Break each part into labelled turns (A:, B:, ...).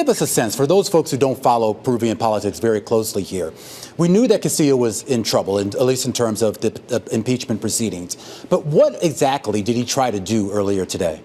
A: give us a sense, for those folks who don't follow Peruvian politics very closely here, we knew that Castillo was in trouble, at least in terms of the impeachment proceedings. But what exactly did he try to do earlier today?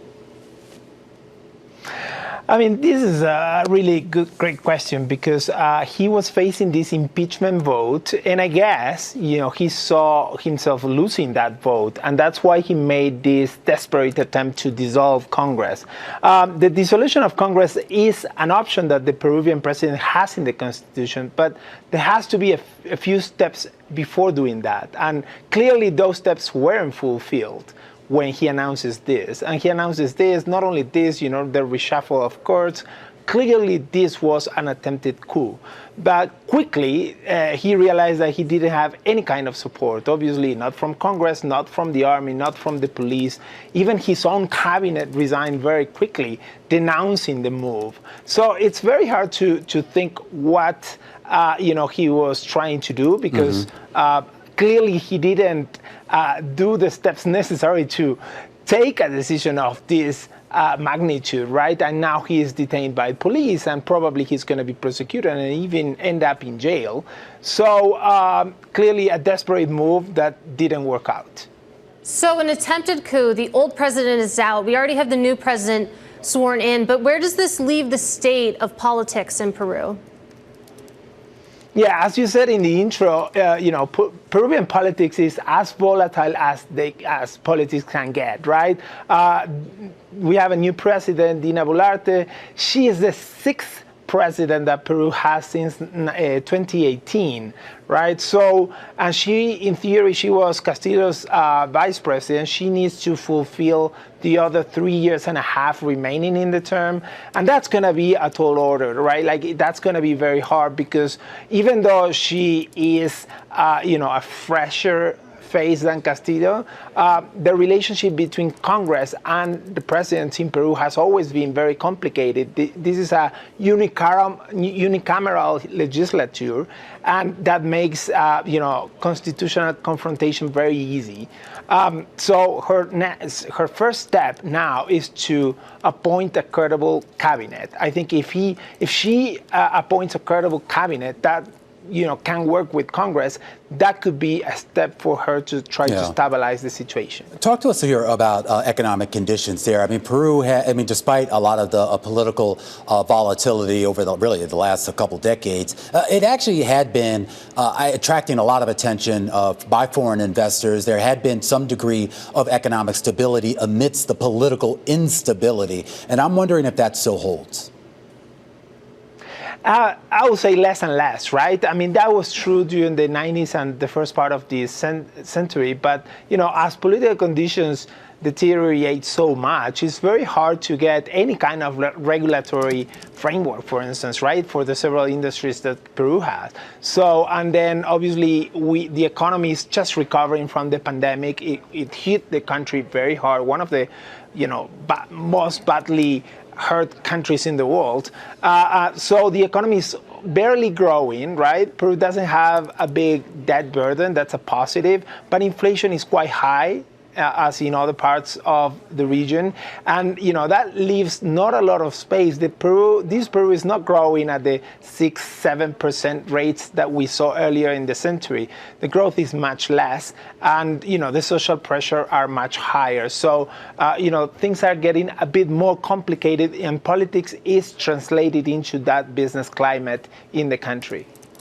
B: I mean, this is a really great question, because he was facing this impeachment vote, and I guess, he saw himself losing that vote, and that's why he made this desperate attempt to dissolve Congress. The dissolution of Congress is an option that the Peruvian president has in the Constitution, but there has to be a few steps before doing that, and clearly those steps weren't fulfilled when he announces this. And he announces this, not only this, the reshuffle of courts. Clearly, this was an attempted coup. But quickly, he realized that he didn't have any kind of support. Obviously, not from Congress, not from the army, not from the police. Even his own cabinet resigned very quickly, denouncing the move. So it's very hard to think what, he was trying to do, because clearly he didn't do the steps necessary to take a decision of this magnitude, right? And now he is detained by police, and probably he's going to be prosecuted and even end up in jail. So clearly a desperate move that didn't work out.
C: So an attempted coup, the old president is out. We already have the new president sworn in. But where does this leave the state of politics in Peru?
B: Yeah, as you said in the intro, Peruvian politics is as volatile as politics can get, right? We have a new president, Dina Boluarte. She is the sixth president that Peru has since 2018, right? So, and she, in theory, she was Castillo's vice president. She needs to fulfill the other 3 years and a half remaining in the term. And that's going to be a tall order, right? Like, that's going to be very hard, because even though she is, a fresher face than Castillo, the relationship between Congress and the president in Peru has always been very complicated. This is a unicameral legislature, and that makes constitutional confrontation very easy. So her first step now is to appoint a credible cabinet. I think if she appoints a credible cabinet that can work with Congress, that could be a step for her to try to stabilize the situation.
A: Talk to us here about economic conditions there. I mean, Peru, despite a lot of the political volatility over the last couple decades, it actually had been attracting a lot of attention by foreign investors. There had been some degree of economic stability amidst the political instability. And I'm wondering if that still holds.
B: I would say less and less, right? I mean, that was true during the 90s and the first part of this century. But, as political conditions deteriorate so much, it's very hard to get any kind of regulatory framework, for instance, right, for the several industries that Peru has. So, and then obviously the economy is just recovering from the pandemic. It hit the country very hard. One of the, most badly hurt countries in the world. So the economy is barely growing, right? Peru doesn't have a big debt burden. That's a positive. But inflation is quite high, as in other parts of the region. And, that leaves not a lot of space. This Peru is not growing at the 6-7% rates that we saw earlier in the century. The growth is much less. And, the social pressure are much higher. So, things are getting a bit more complicated, and politics is translated into that business climate in the country.